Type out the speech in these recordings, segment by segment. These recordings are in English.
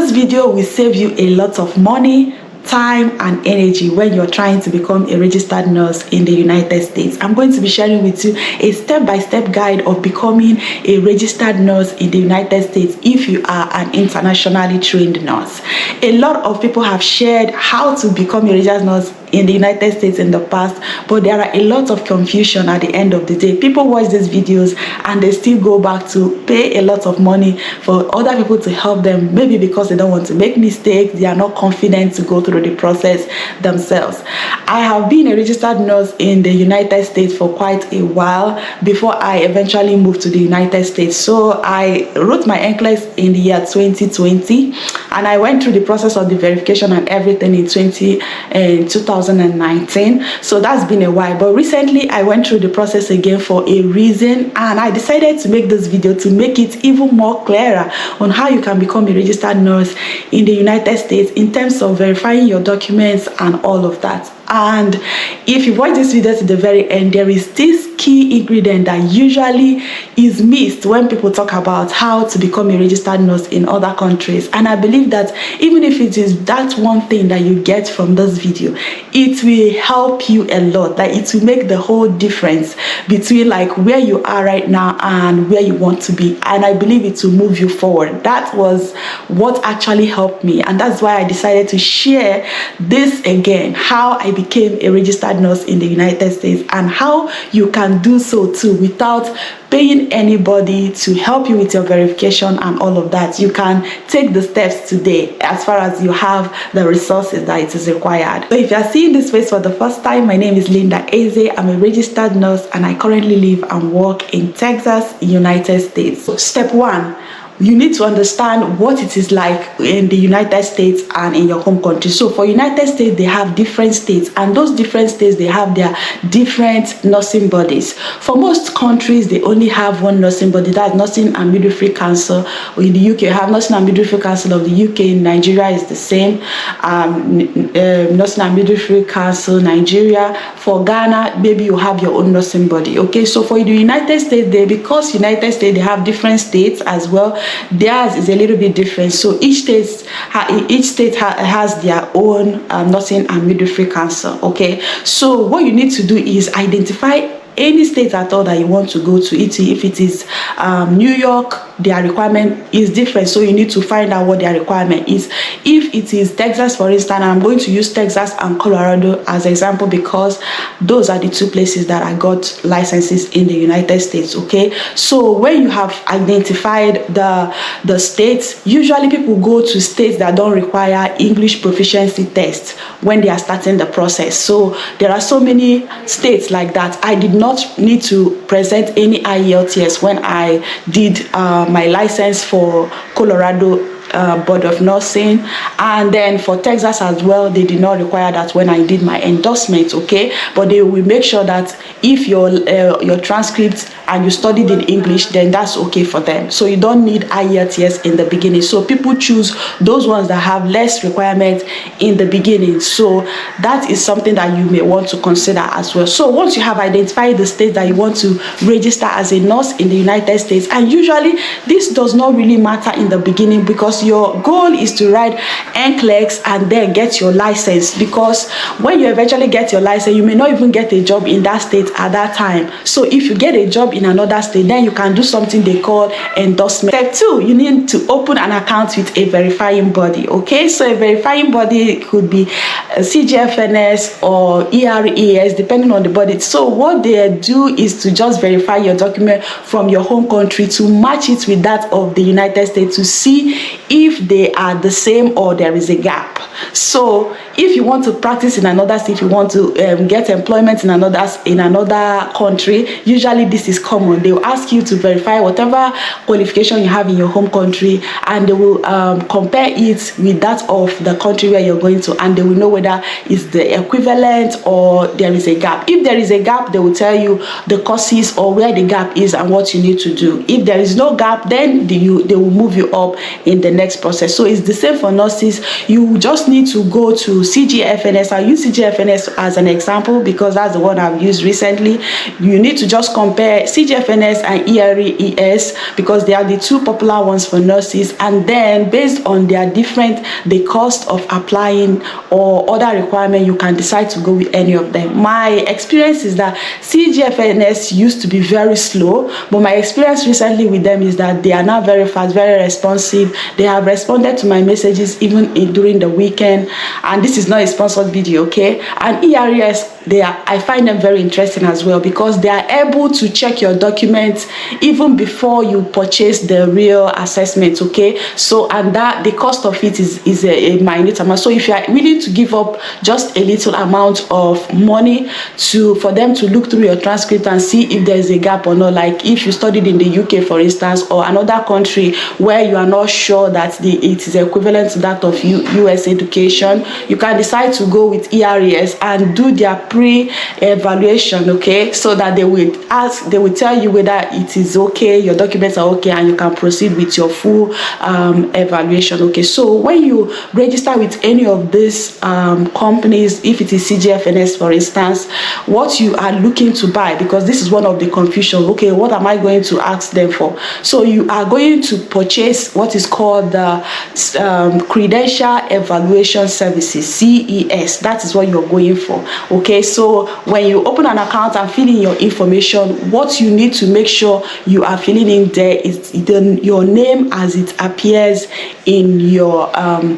This video will save you a lot of money, time and energy when you're trying to become a registered nurse in the United States. I'm going to be sharing with you a step-by-step guide of becoming a registered nurse in the United States if you are an internationally trained nurse. A lot of people have shared how to become a registered nurse in the United States in the past, but there are a lot of confusion at the end of the day. People watch these videos and they still go back to pay a lot of money for other people to help them, maybe because they don't want to make mistakes, they are not confident to go through the process themselves. I have been a registered nurse in the United States for quite a while before I eventually moved to the United States. So I wrote my NCLEX in the year 2020 and I went through the process of the verification and everything in 2019. So that's been a while, but recently I went through the process again for a reason, and I decided to make this video to make it even more clearer on how you can become a registered nurse in the United States in terms of verifying your documents and all of that. And if you watch this video to the very end, there is this key ingredient that usually is missed when people talk about how to become a registered nurse in other countries. And I believe that even if it is that one thing that you get from this video, it will help you a lot. That it will make the whole difference between like where you are right now and where you want to be. And I believe it will move you forward. That was what actually helped me, and that's why I decided to share this again, how I became a registered nurse in the United States and how you can do so too without paying anybody to help you with your verification and all of that. You can take the steps today as far as you have the resources that it is required. So if you are seeing this face for the first time, my name is Lynda. I'm a registered nurse and I currently live and work in Texas, United States. So step one, you need to understand what it is like in the United States and in your home country. So for United States, they have different states, and those different states, they have their different nursing bodies. For most countries, they only have one nursing body, that's Nursing and Midwifery Council. Or in the UK, you have Nursing and Midwifery Council of the UK. In Nigeria is the same. Nursing and Midwifery Council, Nigeria. For Ghana, maybe you have your own nursing body. Okay, so for the United States, because United States, they have different states as well. Theirs is a little bit different. So each state has their own nursing and midwifery council. Okay, so what you need to do is identify any state at all that you want to go to. If it is New York, their requirement is different, so you need to find out what their requirement is. If it is Texas, for instance, I'm going to use Texas and Colorado as an example because those are the two places that I got licenses in the United States. Okay, so when you have identified the states, usually people go to states that don't require English proficiency tests when they are starting the process. So there are so many states like that. I did not need to present any IELTS when I did my license for Colorado Board of Nursing, and then for Texas as well, they did not require that when I did my endorsement. Okay, but they will make sure that if your transcript and you studied in English, then that's okay for them. So you don't need IELTS in the beginning. So people choose those ones that have less requirements in the beginning. So that is something that you may want to consider as well. So once you have identified the state that you want to register as a nurse in the United States, and usually this does not really matter in the beginning because your goal is to write NCLEX and then get your license, because when you eventually get your license, you may not even get a job in that state at that time. So if you get a job in another state, then you can do something they call endorsement. Step 2, you need to open an account with a verifying body. Okay, so a verifying body could be CGFNS or ERES depending on the body. So what they do is to just verify your document from your home country to match it with that of the United States to see if they are the same or there is a gap. So if you want to practice in another state, you want to get employment in another country, usually this is common. They will ask you to verify whatever qualification you have in your home country, and they will compare it with that of the country where you're going to, and they will know whether it's the equivalent or there is a gap. If there is a gap, they will tell you the courses or where the gap is and what you need to do. If there is no gap, then they will move you up in the next process. So it's the same for nurses. You just need to go to CGFNS. I use CGFNS as an example because that's the one I've used recently. You need to just compare CGFNS and ERES, because they are the two popular ones for nurses. And then based on their the cost of applying or other requirement, you can decide to go with any of them. My experience is that CGFNS used to be very slow, but my experience recently with them is that they are now very fast, very responsive. They have responded to my messages even during the weekend, and this is not a sponsored video, okay? And ERES, I find them very interesting as well, because they are able to check your documents even before you purchase the real assessment, okay? So, and that the cost of it is a minute amount. So if you are willing to give up just a little amount of money for them to look through your transcript and see if there is a gap or not, like if you studied in the UK, for instance, or another country where you are not sure that it is equivalent to that of US education, you can decide to go with ERES and do their pre-evaluation, okay? So that they will tell you whether it is okay, your documents are okay, and you can proceed with your full evaluation, okay? So when you register with any of these companies, if it is CGFNS, for instance, what you are looking to buy, because this is one of the confusion, okay, what am I going to ask them for? So you are going to purchase what is called the Credential Evaluation Services, CES. That is what you're going for, okay? So when you open an account and fill in your information, what you need to make sure you are filling in there is your name as it appears in your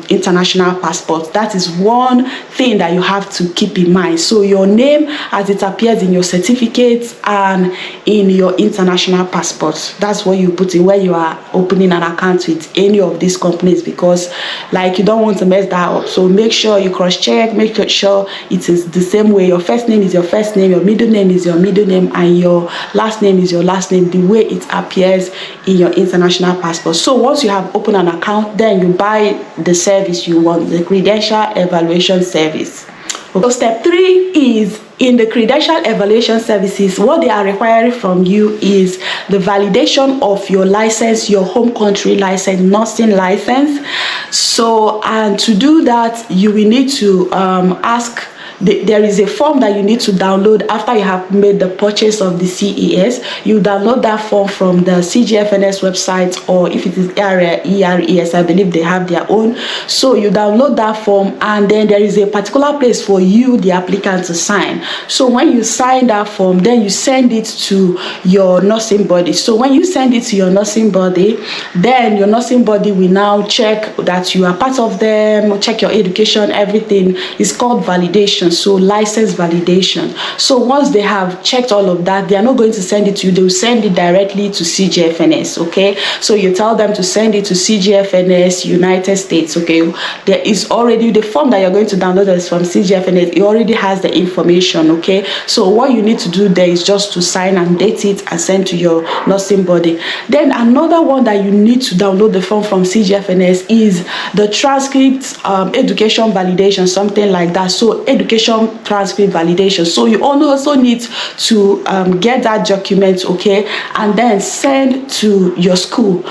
international passport. That is one thing that you have to keep in mind. So your name as it appears in your certificates and in your international passport, that's what you put in when you are opening an account with any of these companies, because like you don't want to mess that up. So make sure you cross check, make sure it is the same way. Your first name is your first name, your middle name is your middle name, and your last name is your last name, the way it appears in your international passport. So once you have opened an account, then you buy the service you want, the Credential Evaluation Service. So step 3 is, in the Credential Evaluation Services, what they are requiring from you is the validation of your license, your home country license, nursing license. So, and to do that, you will need to ask. There is a form that you need to download after you have made the purchase of the CES. You download that form from the CGFNS website, or if it is ERES, I believe they have their own. So you download that form, and then there is a particular place for you, the applicant, to sign. So when you sign that form, then you send it to your nursing body. So when you send it to your nursing body, then your nursing body will now check that you are part of them, check your education, everything. Is called validation. So license validation. So once they have checked all of that, they are not going to send it to you, they will send it directly to CGFNS, okay? So you tell them to send it to CGFNS United States, okay? There is already the form that you're going to download is from CGFNS. It already has the information, okay? So what you need to do there is just to sign and date it and send to your nursing body. Then another one that you need to download the form from CGFNS is the transcript education validation, something like that. So education transcript validation. So you also need to get that document, okay, and then send to your school.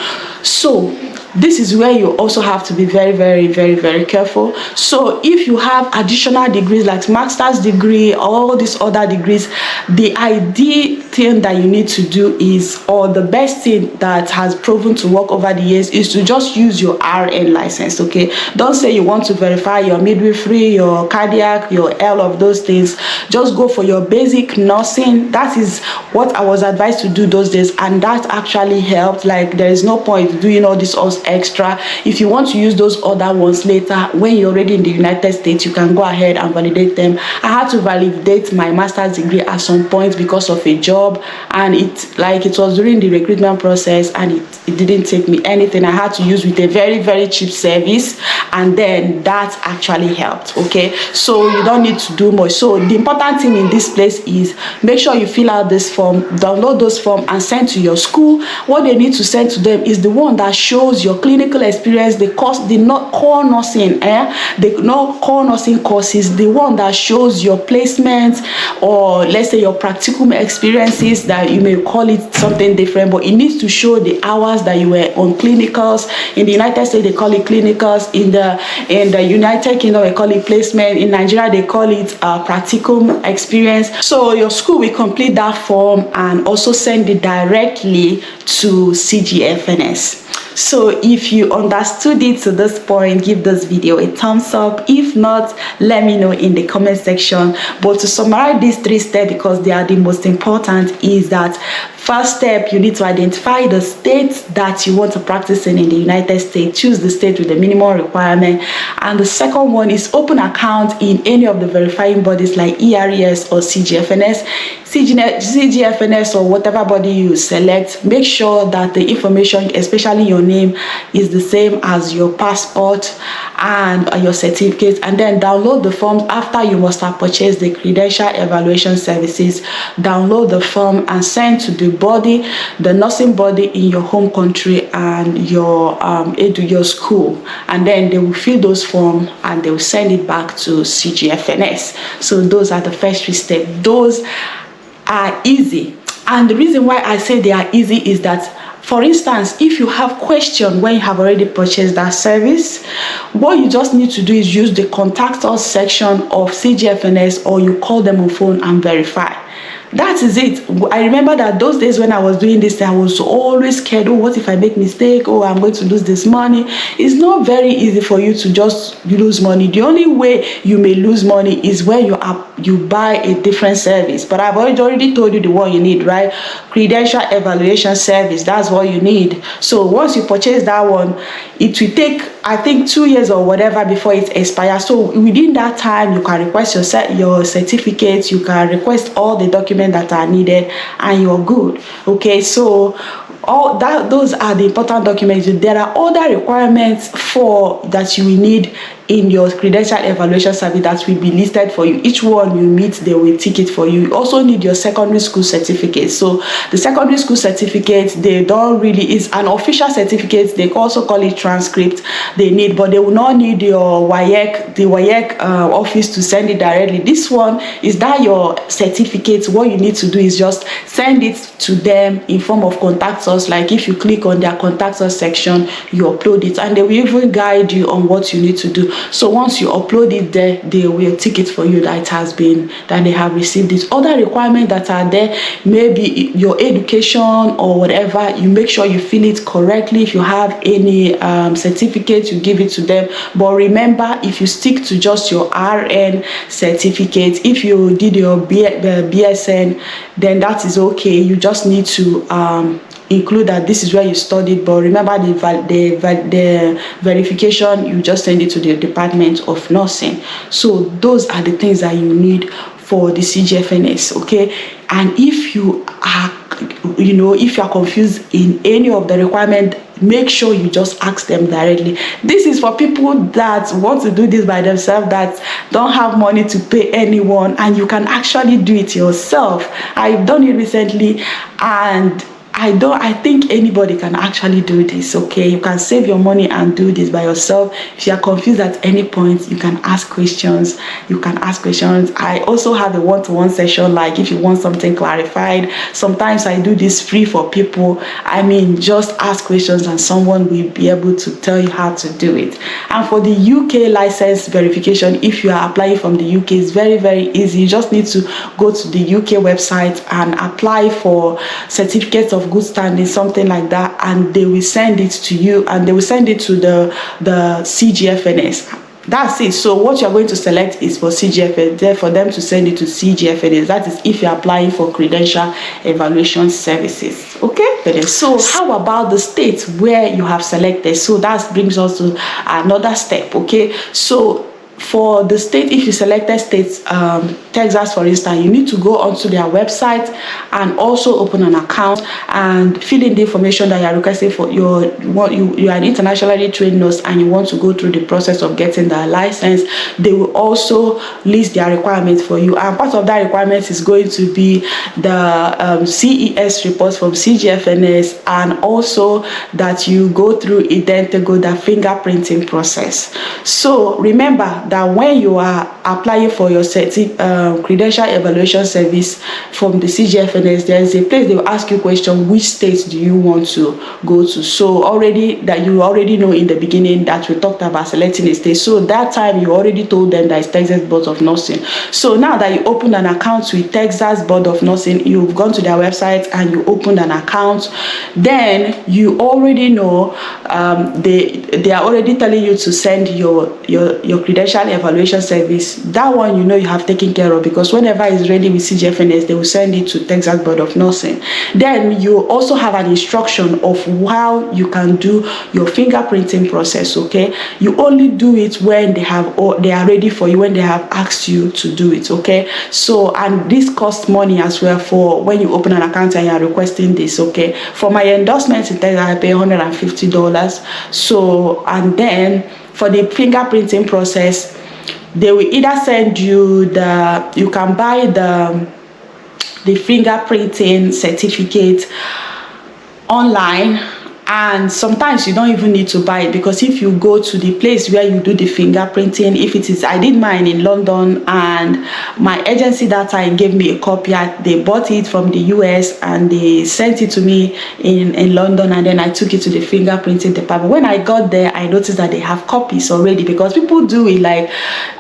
So this is where you also have to be very careful. So if you have additional degrees like master's degree, all these other degrees, the ideal thing that you need to do is, or the best thing that has proven to work over the years, is to just use your RN license, okay? Don't say you want to verify your midwifery, your cardiac, your all of those things. Just go for your basic nursing. That is what I was advised to do those days, and that actually helped. Like, there is no point doing all this extra. If you want to use those other ones later when you're already in the United States, you can go ahead and validate them. I had to validate my master's degree at some point because of a job, and it was during the recruitment process, and it didn't take me anything. I had to use with a very cheap service, and then that actually helped, okay? So you don't need to do much. So the important thing in this place is make sure you fill out this form, download those forms, and send to your school. What they need to send to them is the one that shows your your clinical experience, the core nursing, the core nursing courses, the one that shows your placement, or let's say your practical experiences, that you may call it something different, but it needs to show the hours that you were on clinicals. In the United States, they call it clinicals. In the United Kingdom, they call it placement. In Nigeria, they call it practical experience. So your school will complete that form and also send it directly to CGFNS. So if you understood it to this point, give this video a thumbs up. If not, let me know in the comment section. But to summarize these 3 steps, because they are the most important, is that first step, you need to identify the state that you want to practice in the United States. Choose the state with the minimum requirement. And the second one is open account in any of the verifying bodies like ERES or CGFNS. CGFNS or whatever body you select, make sure that the information, especially your name, is the same as your passport and your certificate, and then download the forms after you must have purchased the credential evaluation services. Download the form and send to the body, the nursing body in your home country and your school, and then they will fill those forms and they will send it back to CGFNS. So those are the first 3 steps. Those are easy, and the reason why I say they are easy is that, for instance, if you have question when you have already purchased that service, what you just need to do is use the contact us section of CGFNS, or you call them on phone and verify. That is it. I remember that those days when I was doing this, I was always scared. Oh, what if I make mistake? Oh, I'm going to lose this money. It's not very easy for you to just lose money. The only way you may lose money is when you buy a different service. But I've already told you the one you need, right? Credential evaluation service. That's what you need. So once you purchase that one, it will take, I think, 2 years or whatever before it expires. So within that time, you can request your certificates, you can request all the documents that are needed, and you're good. Okay, so those are the important documents. There are other requirements that you will need in your credential evaluation service that will be listed for you. Each one you meet, they will tick it for you. You also need your secondary school certificate. So the secondary school certificate, they don't really, is an official certificate. They also call it transcript. They need, but they will not need your the WAEC office to send it directly. This one is that your certificate. What you need to do is just send it to them in form of contact us. Like if you click on their contact us section, you upload it, and they will even guide you on what you need to do. So once you upload it there, they will tick it for you that that they have received it. Other requirements that are there, maybe your education or whatever, you make sure you fill it correctly. If you have any certificate, you give it to them. But remember, if you stick to just your RN certificate, if you did your BSN, then that is okay. You just need to include that this is where you studied, but remember the verification, you just send it to the Department of Nursing. So those are the things that you need for the CGFNS. Okay, and if you are if you are confused in any of the requirements, make sure you just ask them directly. This is for people that want to do this by themselves, that don't have money to pay anyone, and you can actually do it yourself. I've done it recently, and I think anybody can actually do this. Okay, you can save your money and do this by yourself. If you are confused at any point, you can ask questions. I also have a one-to-one session, like if you want something clarified. Sometimes I do this free for people. I mean, just ask questions and someone will be able to tell you how to do it. And for the UK license verification, if you are applying from the UK, it's very, very easy. You just need to go to the UK website and apply for certificates of good standing, something like that, and they will send it to you, and they will send it to the CGFNS. That's it. So what you're going to select is for CGFNS, for them to send it to CGFNS. That is if you're applying for credential evaluation services. Okay, so how about the state where you have selected? So that brings us to another step. Okay, so for the state, if you selected states, Texas for instance, you need to go onto their website and also open an account and fill in the information that you are requesting for you are an internationally trained nurse and you want to go through the process of getting the license. They will also list their requirements for you, and part of that requirement is going to be the CES report from CGFNS, and also that you go through Identigo, the fingerprinting process. So remember that when you are applying for your credential evaluation service from the CGFNS, there is a place they will ask you question, which states do you want to go to? So already that you already know in the beginning that we talked about selecting a state, so that time you already told them that it's Texas Board of Nursing. So now that you open an account with Texas Board of Nursing, you've gone to their website and you opened an account, then you already know they are already telling you to send your credential evaluation service. That one you know you have taken care of, because whenever it's ready with CGFNS, they will send it to Texas Board of Nursing. Then you also have an instruction of how you can do your fingerprinting process. Okay, you only do it when they are ready for you, when they have asked you to do it. Okay, so and this costs money as well for when you open an account and you are requesting this. Okay, for my endorsements in Texas I pay $150. So, and then for the fingerprinting process, they will either send you you can buy the fingerprinting certificate online, and sometimes you don't even need to buy it, because if you go to the place where you do the fingerprinting, if it is, I did mine in London, and my agency that time gave me a copy. They bought it from the US and they sent it to me in London, and then I took it to the fingerprinting department. When I got there, I noticed that they have copies already, because people do it like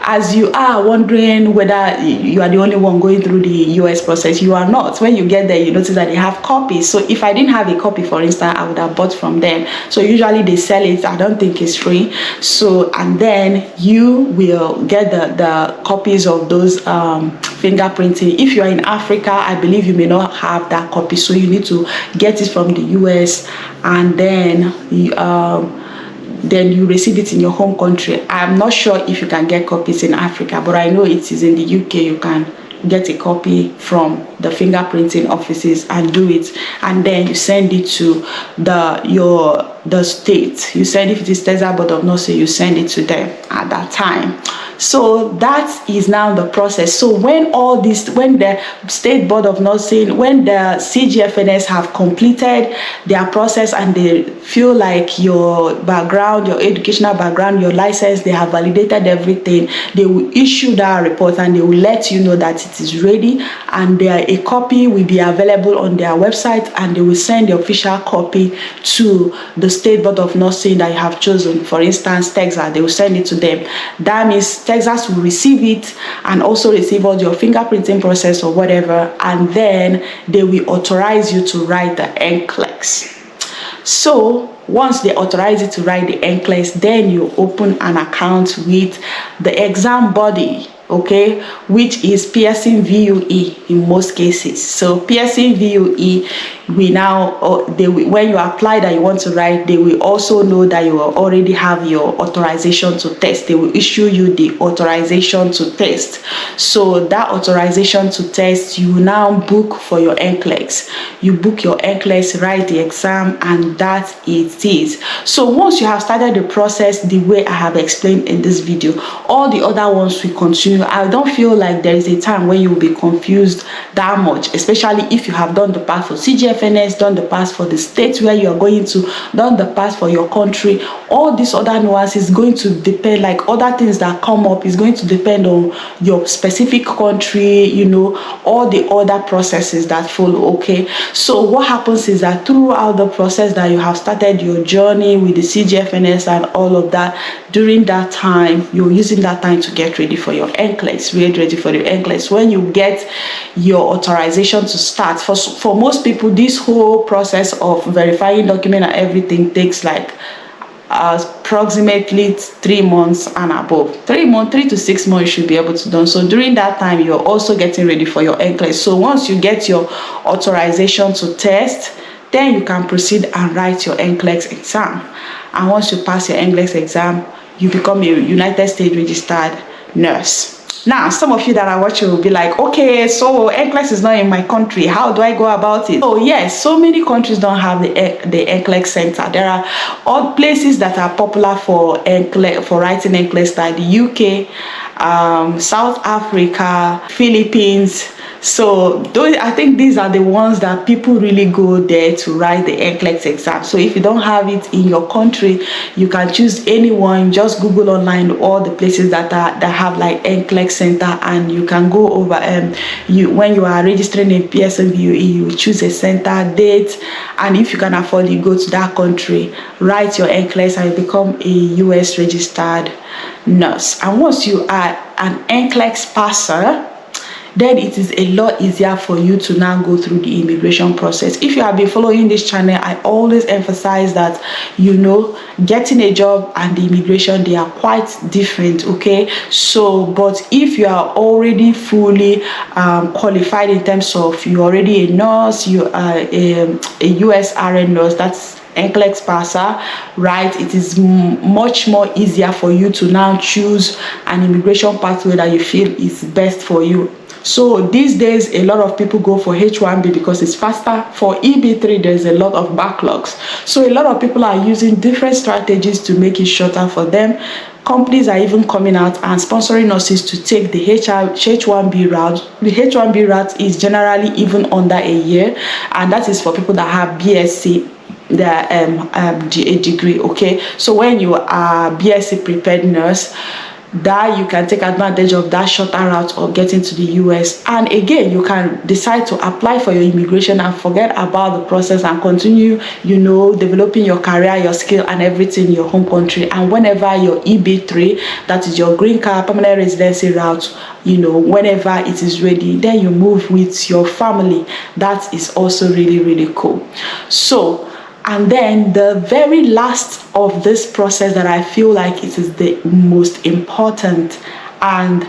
as you are wondering whether you are the only one going through the US process. You are not. When you get there, you notice that they have copies. So if I didn't have a copy, for instance, I would have bought from them. So usually they sell it. I don't think it's free. So, and then you will get the copies of those fingerprinting. If you are in Africa, I believe you may not have that copy, so you need to get it from the US, and then you receive it in your home country. I'm not sure if you can get copies in Africa, but I know it is in the UK. You can get a copy from the fingerprinting offices and do it, and then you send it to the state. You send, if it is Texas Board of Nursing, you send it to them at that time. So that is now the process. So when the State Board of Nursing, when the CGFNS have completed their process and they feel like your background, your educational background, your license, they have validated everything, they will issue that report and they will let you know that it is ready, and a copy will be available on their website, and they will send the official copy to the State Board of Nursing that you have chosen. For instance, Texas, they will send it to them. That means Texas will receive it and also receive all your fingerprinting process or whatever, and then they will authorize you to write the NCLEX. So once they authorize you to write the NCLEX, then you open an account with the exam body, okay, which is Pearson VUE in most cases. So Pearson VUE, when you apply that you want to write, they will also know that you already have your authorization to test. They will issue you the authorization to test. So that authorization to test, you now book for your NCLEX. You book your NCLEX, write the exam, and that it is. So once you have started the process the way I have explained in this video, all the other ones will continue. I don't feel like there is a time when you will be confused that much, especially if you have done the part for CGFNS, done the part for the state where you are going to, done the part for your country. All these other nuances is going to depend, like other things that come up is going to depend on your specific country, you know, all the other processes that follow. Okay, so what happens is that throughout the process that you have started your journey with the CGFNS and all of that, during that time you're using that time to get ready for your NCLEX, ready for the NCLEX. When you get your authorization to start, for most people, this whole process of verifying document and everything takes like approximately 3 months and above. 3 to 6 months you should be able to done. So during that time you're also getting ready for your NCLEX. So once you get your authorization to test, then you can proceed and write your NCLEX exam. And once you pass your NCLEX exam, you become a United States registered nurse. Now, some of you that are watching will be like, okay, so NCLEX is not in my country. How do I go about it? So yes, so many countries don't have the NCLEX center. There are all places that are popular for NCLEX, for writing NCLEX, like the UK, South Africa, Philippines. So I think these are the ones that people really go there to write the NCLEX exam. So if you don't have it in your country, you can choose anyone. Just Google online all the places that have like NCLEX center, and you can go over. When you are registering in PSMVUE, you choose a center date, and if you can afford, you go to that country, write your NCLEX, and you become a US registered nurse. And once you are an NCLEX passer, then it is a lot easier for you to now go through the immigration process. If you have been following this channel, I always emphasize that, you know, getting a job and the immigration, they are quite different, okay? So, but if you are already fully qualified in terms of you're already a nurse, you are a USRN nurse, that's NCLEX passer, right? It is much more easier for you to now choose an immigration pathway that you feel is best for you. So these days, a lot of people go for H1B because it's faster. For EB3, there's a lot of backlogs. So a lot of people are using different strategies to make it shorter for them. Companies are even coming out and sponsoring nurses to take the H1B route. The H1B route is generally even under a year, and that is for people that have BSc, a degree, okay? So when you are BSc prepared nurse, that you can take advantage of that shorter route of getting to the US. And again, you can decide to apply for your immigration and forget about the process and continue, you know, developing your career, your skill and everything in your home country. And whenever your EB3, that is your green card permanent residency route, you know, whenever it is ready, then you move with your family. That is also really, really cool. So, and then the very last of this process that I feel like it is the most important, and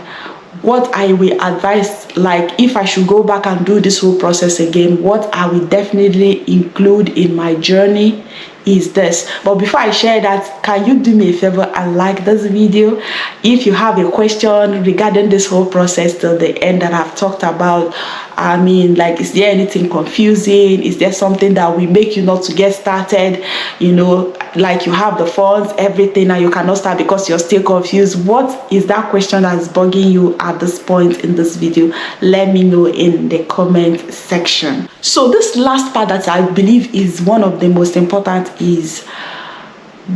what I will advise, like if I should go back and do this whole process again, what I will definitely include in my journey is this. But before I share that, can you do me a favor and like this video? If you have a question regarding this whole process till the end that I've talked about, I mean, like, is there anything confusing? Is there something that will make you not to get started? You know, like you have the funds, everything, and you cannot start because you're still confused. What is that question that is bugging you at this point in this video? Let me know in the comment section. So this last part that I believe is one of the most important is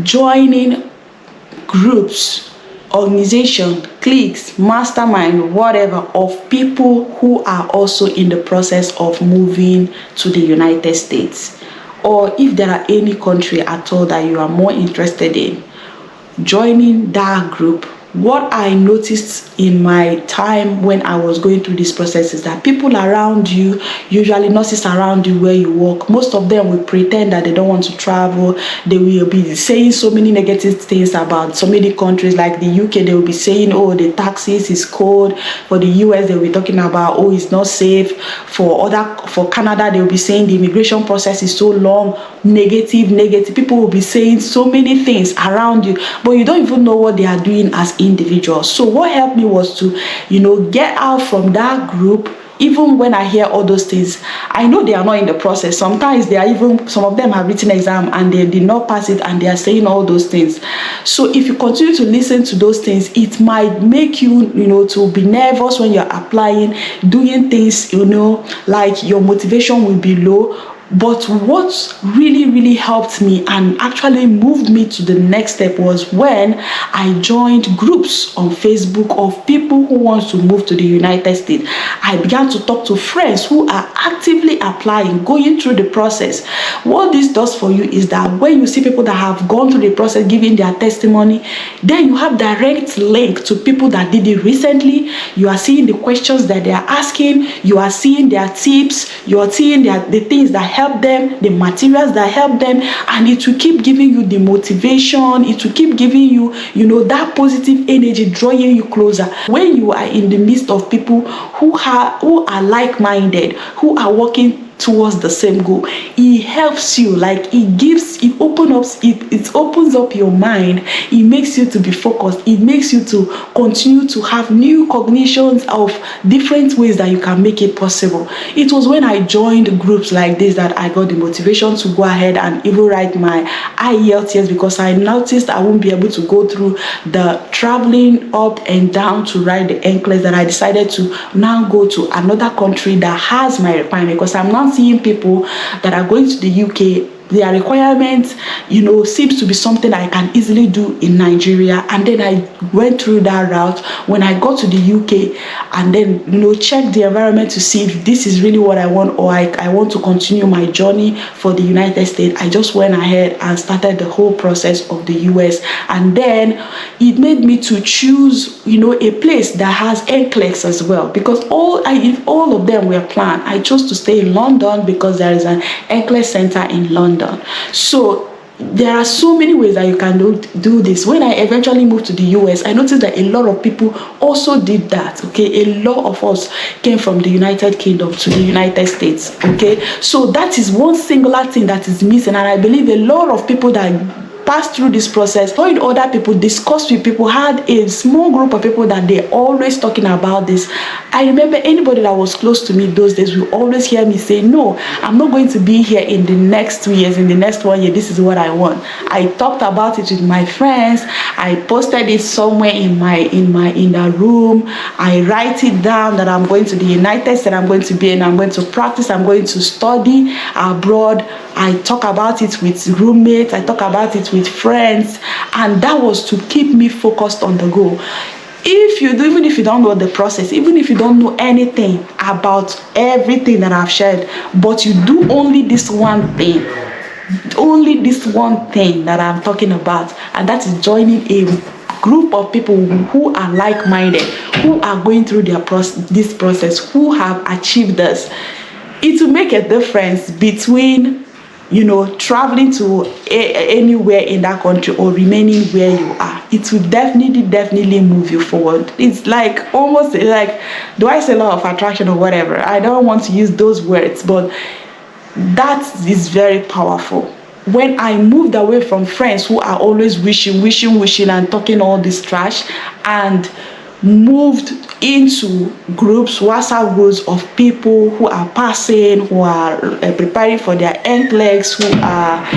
joining groups, organization, cliques, mastermind, whatever, of people who are also in the process of moving to the United States. Or if there are any country at all that you are more interested in, joining that group. What I noticed in my time when I was going through this process is that people around you, usually nurses around you where you work, most of them will pretend that they don't want to travel. They will be saying so many negative things about so many countries, like the UK. They will be saying, oh, the taxes is cold. For the US, they will be talking about, oh, it's not safe. For Canada, they will be saying the immigration process is so long. Negative. People will be saying so many things around you, but you don't even know what they are doing as individuals. So what helped me was to, you know, get out from that group. Even when I hear all those things, I know they are not in the process. Sometimes they are even, some of them have written exam and they did not pass it, and they are saying all those things. So if you continue to listen to those things, it might make you, you know, to be nervous when you're applying, doing things, you know, like your motivation will be low. But what really helped me and actually moved me to the next step was when I joined groups on Facebook of people who want to move to the United States. I began to talk to friends who are actively applying, going through the process. What this does for you is that when you see people that have gone through the process, giving their testimony, then you have direct link to people that did it recently. You are seeing the questions that they are asking, you are seeing their tips, you are seeing the things that help them, the materials that help them, and it will keep giving you the motivation. It will keep giving you, you know, that positive energy, drawing you closer. When you are in the midst of people who are like-minded, who are working towards the same goal. It helps you, like it opens up your mind. It makes you to be focused. It makes you to continue to have new cognitions of different ways that you can make it possible. It was when I joined groups like this that I got the motivation to go ahead and even write my IELTS, because I noticed I won't be able to go through the traveling up and down to write the NCLEX, that I decided to now go to another country that has my requirement, because I'm not seeing people that are going to the UK. Their requirements, seems to be something I can easily do in Nigeria. And then I went through that route when I got to the UK, and then, checked the environment to see if this is really what I want, or I want to continue my journey for the United States. I just went ahead and started the whole process of the US. And then it made me to choose, a place that has NCLEX as well, because if all of them were planned, I chose to stay in London because there is an NCLEX center in London. So there are so many ways that you can do this. When I eventually moved to the US, I noticed that a lot of people also did that. Okay, a lot of us came from the United Kingdom to the United States. Okay, so that is one singular thing that is missing, and I believe a lot of people that pass through this process, join other people, discuss with people, had a small group of people that they're always talking about this. I remember anybody that was close to me those days will always hear me say, no, I'm not going to be here in the next 2 years, in the next 1 year, this is what I want. I talked about it with my friends. I posted it somewhere in the room. I write it down that I'm going to the United States, I'm going to be, and I'm going to practice, I'm going to study abroad. I talk about it with roommates, I talk about it with friends, and that was to keep me focused on the goal. Even if you don't know the process, even if you don't know anything about everything that I've shared, but you do only this one thing that I'm talking about, and that is joining a group of people who are like-minded, who are going through this process, who have achieved this. It will make a difference between traveling to anywhere in that country or remaining where you are. It will definitely move you forward. It's like almost like, do I say law of attraction or whatever? I don't want to use those words, but that is very powerful. When I moved away from friends who are always wishing and talking all this trash, and moved into groups, WhatsApp groups of people who are passing, who are preparing for their NCLEX, who are,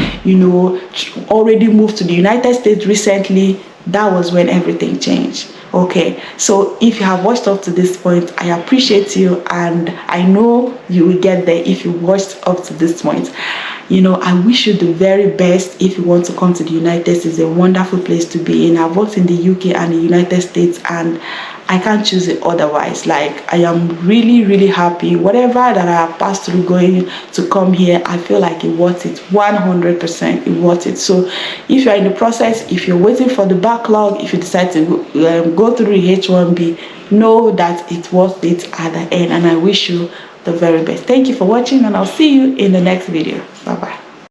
already moved to the United States recently, that was when everything changed. Okay, so if you have watched up to this point, I appreciate you, and I know you will get there if you watched up to this point. I wish you the very best if you want to come to the United States. It's a wonderful place to be in. I've worked in the UK and the United States, and I can't choose it otherwise. Like, I am really happy. Whatever that I have passed through going to come here, I feel like it worth it. 100% it worth it. So if you're in the process, if you're waiting for the backlog, if you decide to go through the H1B, know that it's worth it at the end, and I wish you the very best. Thank you for watching, and I'll see you in the next video. Bye bye.